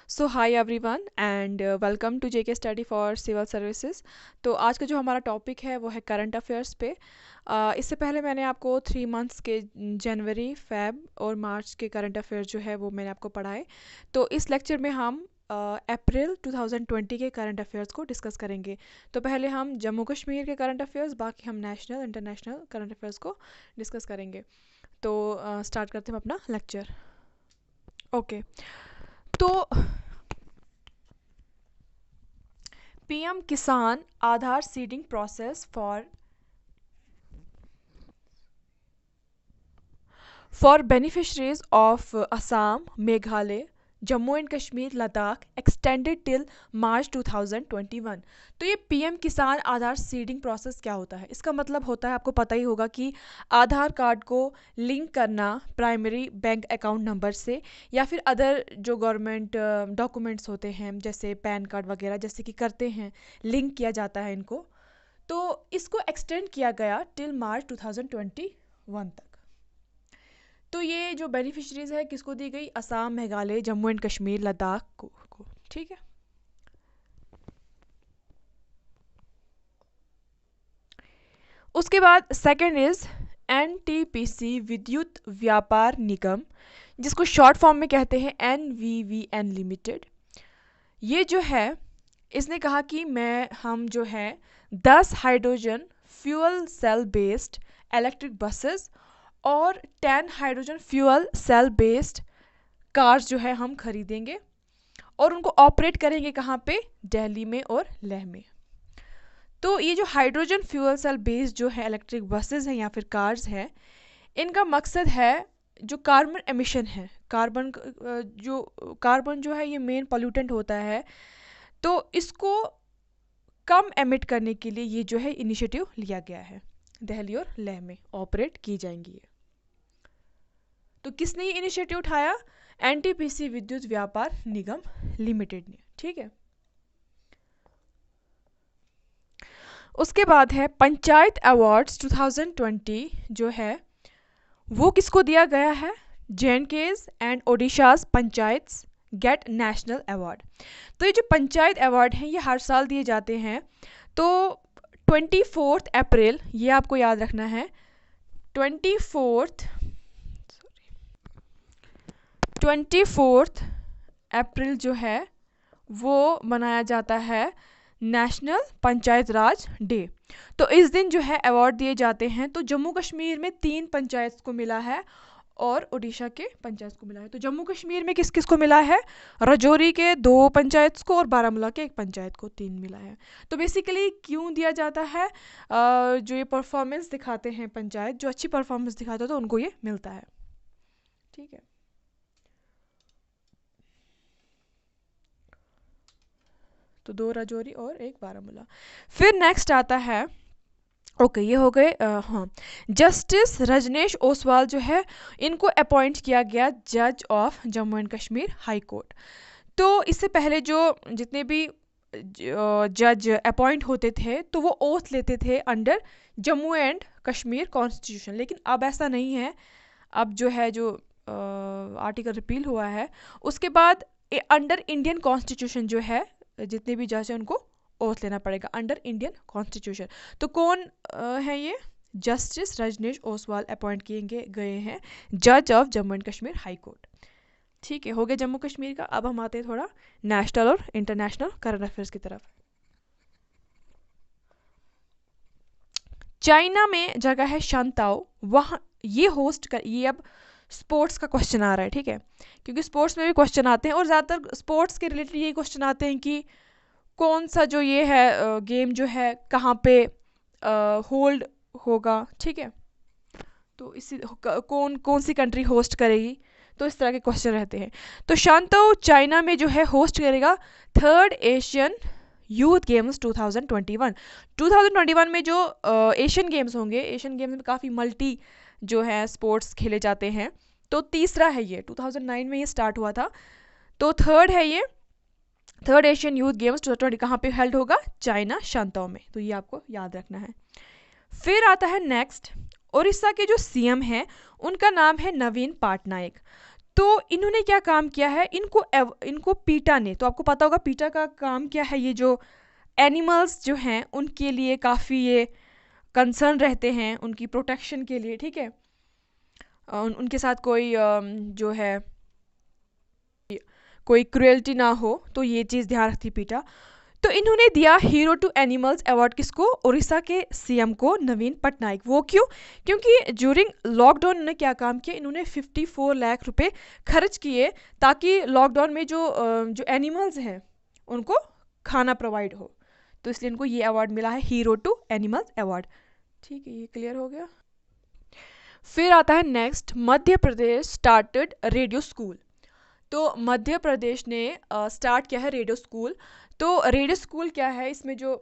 So hi everyone and welcome to JK study for civil services. तो आज का जो हमारा टॉपिक है वो है करंट अफेयर्स पे। इससे पहले मैंने आपको 3 मंथ्स के जनवरी फेब और मार्च के करंट अफेयर्स जो है वो मैंने आपको पढ़ाए। तो इस लेक्चर में हम अप्रैल 2020 के करंट अफेयर्स को डिस्कस करेंगे। तो पहले हम जम्मू कश्मीर के करंट अफेयर्स, बाकी हम नेशनल इंटरनेशनल करंट अफेयर्स को डिस्कस करेंगे। तो स्टार्ट करते हैं हम अपना लेक्चर। ओके, तो PM Kisan Aadhaar seeding process for beneficiaries of Assam, Meghalaya, Jammu and Kashmir, Ladakh extended till March 2021। तो ये PM Kisan Aadhaar seeding process क्या होता है? इसका मतलब होता है, आपको पता ही होगा कि आधार कार्ड को लिंक करना प्राइमरी बैंक अकाउंट नंबर से या फिर अदर जो गवर्नमेंट डॉक्यूमेंट्स होते हैं जैसे पैन कार्ड वगैरह, जैसे कि करते हैं, लिंक किया जाता है इनको। तो इसको एक्सटेंड किया गया टिल मार्च 2021 तक। तो ये जो बेनिफिशरीज है किसको दी गई? असम, मेघालय, जम्मू एंड कश्मीर, लद्दाख को। ठीक है। उसके बाद सेकंड इज एनटीपीसी विद्युत व्यापार निगम, जिसको शॉर्ट फॉर्म में कहते हैं एनवीवीएन लिमिटेड। ये जो है, इसने कहा कि हम जो है 10 hydrogen fuel cell based electric buses और 10 hydrogen fuel cell based cars जो है हम खरीदेंगे और उनको ऑपरेट करेंगे कहाँ पे? दिल्ली में और लेह में। तो ये जो हाइड्रोजन फ्यूल सेल बेस्ड जो है इलेक्ट्रिक बसेस हैं या फिर कार्स हैं, इनका मकसद है जो कार्बन एमिशन है, कार्बन जो है ये मेन पोल्यूटेंट होता है, तो इसको कम एमिट करने के लिए ये जो है इनिशिएटिव लिया गया है। दिल्ली और लेह में ऑपरेट की जाएंगी ये। तो किसने ये इनिशिएटिव उठाया? एनटीपीसी विद्युत व्यापार निगम लिमिटेड ने। ठीक है। उसके बाद है पंचायत अवार्ड्स 2020 जो है वो किसको दिया गया है? J and K's and Odisha's panchayats get national award. तो ये जो पंचायत अवार्ड हैं ये हर साल दिए जाते हैं। तो 24 अप्रैल, ये आपको याद रखना है, 24 अप्रैल जो है वो मनाया जाता है नेशनल पंचायत राज डे। तो इस दिन जो है अवार्ड दिए जाते हैं। तो जम्मू कश्मीर में 3 पंचायत को मिला है और उड़ीसा के पंचायत को मिला है। तो जम्मू कश्मीर में किस किस को मिला है? राजौरी के 2 पंचायत को और बारामूला के 1 पंचायत को 3 मिला है। तो बेसिकली क्यों दिया जाता है? जो ये परफॉर्मेंस दिखाते हैं पंचायत, जो अच्छी परफॉर्मेंस दिखाते हैं तो उनको ये मिलता है। ठीक है। तो 2 राजौरी और 1 बारामूला। फिर नेक्स्ट आता है, ओके ये हो गए। हाँ, जस्टिस रजनेश ओसवाल जो है इनको अपॉइंट किया गया जज of Jammu and Kashmir high court. तो इससे पहले जो जितने भी जज अपॉइंट होते थे तो वो ओथ लेते थे under Jammu and Kashmir constitution, लेकिन अब ऐसा नहीं है। अब जो है जो आर्टिकल रिपील हुआ है उसके बाद अंडर इंडियन कॉन्स्टिट्यूशन जो है जितने भी जज हैं उनको ओथ लेना पड़ेगा अंडर इंडियन कॉन्स्टिट्यूशन। तो कौन है ये? जस्टिस रजनीश ओसवाल अपॉइंट किए गए हैं जज of Jammu and Kashmir high court. ठीक है, हो गया जम्मू कश्मीर का। अब हम आते हैं थोड़ा नेशनल और इंटरनेशनल करंट अफेयर्स की तरफ। चाइना में जगह है शांताओ, वहाँ ये ये अब स्पोर्ट्स का क्वेश्चन आ रहा है। ठीक है, क्योंकि स्पोर्ट्स में भी क्वेश्चन आते हैं और ज़्यादातर स्पोर्ट्स के रिलेटेड यही क्वेश्चन आते हैं कि कौन सा जो ये है गेम जो है कहाँ पे होल्ड होगा। ठीक है, तो इसी कौन कौन सी कंट्री होस्ट करेगी, तो इस तरह के क्वेश्चन रहते हैं। तो शांतो चाइना में जो है होस्ट करेगा 3rd एशियन यूथ गेम्स 2021 में जो एशियन गेम्स होंगे। एशियन गेम्स में काफ़ी मल्टी जो है स्पोर्ट्स खेले जाते हैं। तो तीसरा है ये, 2009 में ये स्टार्ट हुआ था। तो थर्ड है ये, 3rd एशियन यूथ गेम्स 2020 कहाँ पे हेल्ड होगा? चाइना, शांताओ में। तो ये आपको याद रखना है। फिर आता है नेक्स्ट, उड़ीसा के जो सीएम हैं उनका नाम है नवीन पटनायक। तो इन्होंने क्या काम किया है, इनको पीटा ने, तो आपको पता होगा पीटा का काम क्या है, ये जो एनिमल्स जो हैं उनके लिए काफ़ी ये कंसर्न रहते हैं, उनकी प्रोटेक्शन के लिए, ठीक है। उनके साथ कोई जो है कोई क्रुएल्टी ना हो, तो ये चीज़ ध्यान रखती पीटा। तो इन्होंने दिया हीरो टू एनिमल्स अवार्ड किसको, उड़ीसा के सीएम को नवीन पटनायक। वो क्यों, क्योंकि ज्यूरिंग लॉकडाउन ने क्या काम किया, इन्होंने 54 लाख रुपए खर्च किए ताकि लॉकडाउन में जो एनिमल्स हैं उनको खाना प्रोवाइड हो, तो इसलिए इनको ये अवार्ड मिला है, हीरो टू एनिमल्स अवार्ड। ठीक है, ये क्लियर हो गया। फिर आता है next, Madhya Pradesh started radio school. तो मध्य प्रदेश ने स्टार्ट किया है रेडियो स्कूल। तो रेडियो स्कूल क्या है, इसमें जो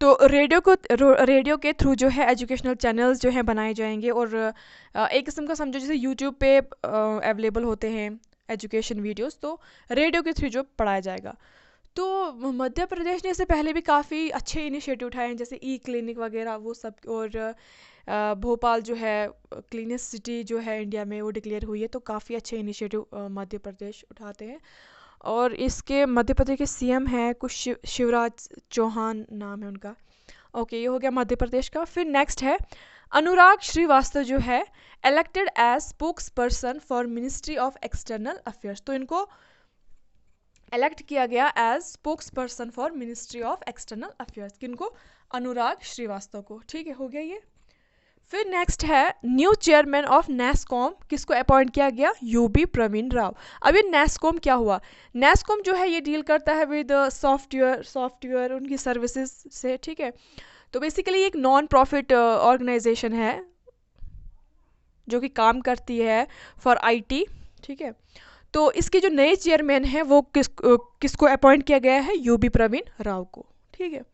तो रेडियो के थ्रू जो है एजुकेशनल चैनल्स जो हैं बनाए जाएंगे, और एक किस्म का समझो जैसे यूट्यूब पे अवेलेबल होते हैं एजुकेशन वीडियोस, तो रेडियो के थ्रू जो पढ़ाया जाएगा। तो मध्य प्रदेश ने इससे पहले भी काफ़ी अच्छे इनिशिएटिव उठाए हैं, जैसे ई क्लिनिक वगैरह वो सब, और भोपाल जो है क्लीनेस्ट सिटी जो है इंडिया में वो डिक्लेयर हुई है, तो काफ़ी अच्छे इनिशिएटिव मध्य प्रदेश उठाते हैं। और इसके मध्य प्रदेश के सीएम हैं कुछ शिवराज चौहान नाम है उनका। ओके, ये हो गया मध्य प्रदेश का। फिर नेक्स्ट है अनुराग श्रीवास्तव जो है elected as spokesperson for ministry of external affairs. तो इनको इलेक्ट किया गया as spokesperson for ministry of external affairs, किनको, अनुराग श्रीवास्तव को। ठीक है, हो गया ये। फिर नेक्स्ट है न्यू चेयरमैन ऑफ नेस्कॉम, किसको अपॉइंट किया गया, यूबी प्रवीण राव। अब ये नेस्कॉम क्या हुआ, नेस्कॉम जो है ये डील करता है विद सॉफ्टवेयर उनकी सर्विसेज से, ठीक है। तो बेसिकली एक नॉन प्रॉफिट ऑर्गेनाइजेशन है जो कि काम करती है फॉर आईटी, ठीक है। तो इसके जो नए चेयरमैन हैं वो किसको अपॉइंट किया गया है, यूबी प्रवीण राव को, ठीक है।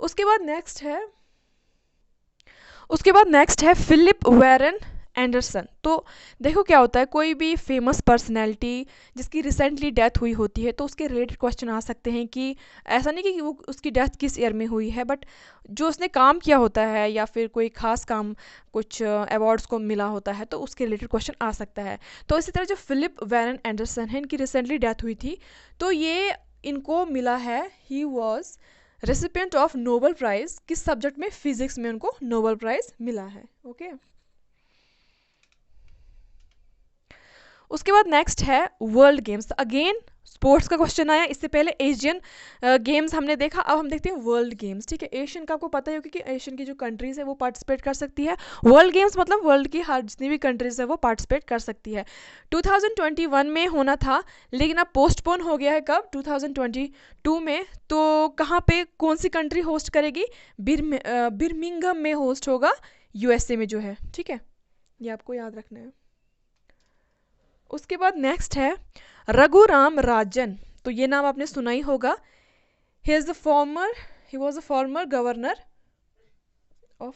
उसके बाद नेक्स्ट है फिलिप वैरन एंडरसन। तो देखो क्या होता है, कोई भी फेमस पर्सनैलिटी जिसकी रिसेंटली डेथ हुई होती है, तो उसके रिलेटेड क्वेश्चन आ सकते हैं कि ऐसा नहीं कि वो उसकी डेथ किस ईयर में हुई है, बट जो उसने काम किया होता है या फिर कोई खास काम कुछ अवार्ड्स को मिला होता है, तो उसके रिलेटेड क्वेश्चन आ सकता है। तो इसी तरह जो फिलिप वैरन एंडरसन है, इनकी रिसेंटली डेथ हुई थी, तो ये इनको मिला है, he was recipient of Nobel prize, किस सब्जेक्ट में, फिजिक्स में उनको नोबेल प्राइज मिला है। ओके, उसके बाद नेक्स्ट है वर्ल्ड गेम्स। अगेन स्पोर्ट्स का क्वेश्चन आया, इससे पहले एशियन गेम्स हमने देखा, अब हम देखते हैं वर्ल्ड गेम्स, ठीक है। एशियन का आपको पता ही होगा कि एशियन की जो कंट्रीज है वो पार्टिसिपेट कर सकती है। वर्ल्ड गेम्स मतलब वर्ल्ड की हर जितनी भी कंट्रीज है वो पार्टिसिपेट कर सकती है। 2021 में होना था, लेकिन अब पोस्टपोन हो गया है, कब, 2022 में। तो कहाँ पे, कौन सी कंट्री होस्ट करेगी, बिर्मिंघम में होस्ट होगा, यूएसए में जो है, ठीक है, ये आपको याद रखना है। उसके बाद नेक्स्ट है रघुराम राजन। तो ये नाम आपने सुना ही होगा, he was a former governor of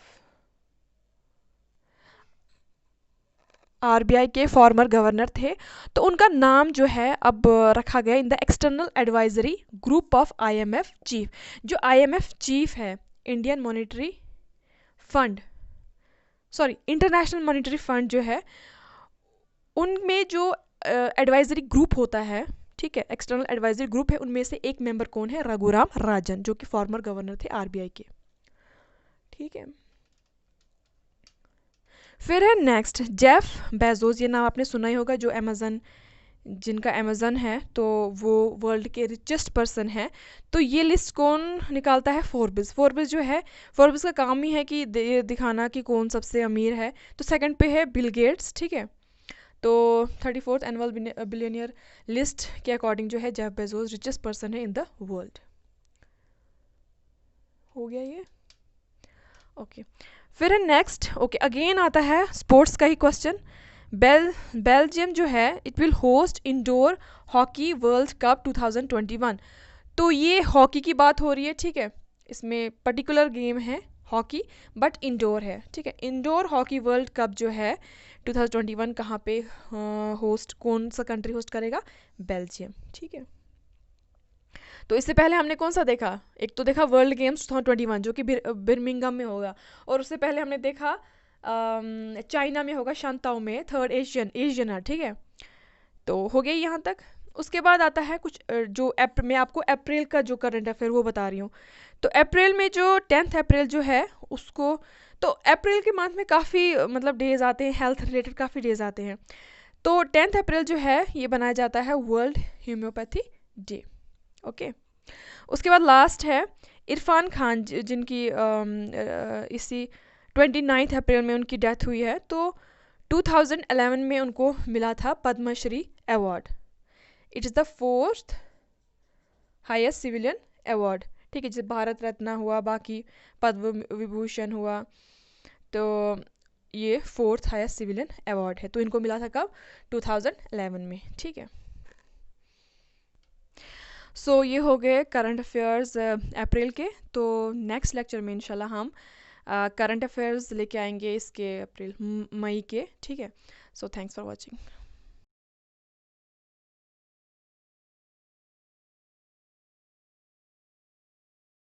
RBI के फॉर्मर गवर्नर थे। तो उनका नाम जो है अब रखा गया in the external advisory group of IMF chief. जो आईएमएफ चीफ है, Indian monetary fund, sorry international monetary fund जो है, उनमें जो एडवाइजरी ग्रुप होता है, ठीक है, एक्सटर्नल एडवाइजरी ग्रुप है, उनमें से एक मेंबर कौन है, रघुराम राजन, जो कि फॉर्मर गवर्नर थे आरबीआई के, ठीक है। फिर है नेक्स्ट जेफ बेजोस, ये नाम आपने सुना ही होगा, जो अमेजन, जिनका अमेजन है, तो वो वर्ल्ड के रिचेस्ट पर्सन है। तो ये लिस्ट कौन निकालता है, फोर्ब्स जो है, फोर्ब्स का काम ही है कि दिखाना कि कौन सबसे अमीर है। तो सेकंड पे है बिल गेट्स, ठीक है। तो 34th एनुअल बिलियनियर लिस्ट के अकॉर्डिंग जो है जेफ बेजोस रिचेस्ट पर्सन है इन द वर्ल्ड। हो गया ये, ओके। फिर है नेक्स्ट, ओके, अगेन आता है स्पोर्ट्स का ही क्वेश्चन। बेल्जियम जो है it will host indoor hockey world cup 2021। तो ये हॉकी की बात हो रही है, ठीक है, इसमें पर्टिकुलर गेम है हॉकी, बट इंडोर है, ठीक है। इंडोर हॉकी वर्ल्ड कप जो है 2021 कहाँ पे होस्ट, कौन सा कंट्री होस्ट करेगा, बेल्जियम, ठीक है। तो इससे पहले हमने कौन सा देखा, एक तो देखा वर्ल्ड गेम्स 2021 जो कि बिर्मिंघम में होगा, और उससे पहले हमने देखा चाइना में होगा शांताओ में, थर्ड एशियन, ठीक है। तो हो गई यहाँ तक। उसके बाद आता है कुछ जो मैं आपको अप्रैल का जो करंट अफेयर वो बता रही हूँ। तो अप्रैल में जो 10 अप्रैल जो है उसको, तो अप्रैल के मंथ में काफ़ी मतलब डेज आते हैं, हेल्थ रिलेटेड काफ़ी डेज आते हैं। तो 10 अप्रैल जो है ये बनाया जाता है वर्ल्ड होम्योपैथी डे। ओके। उसके बाद लास्ट है इरफान खान, जिनकी इसी 29 अप्रैल में उनकी डेथ हुई है। तो 2011 में उनको मिला था Padmashri award. It is the 4th highest civilian award, ठीक है। जैसे भारत रत्न हुआ, बाकी पद्म विभूषण हुआ, तो ये 4th हाईएस्ट सिविलियन अवार्ड है। तो इनको मिला था कब? 2011 में, ठीक है। सो ये हो गए करंट अफेयर्स अप्रैल के। तो नेक्स्ट लेक्चर में इंशाल्लाह हम करंट अफेयर्स लेके आएंगे इसके अप्रैल मई के, ठीक है। So thanks for watching.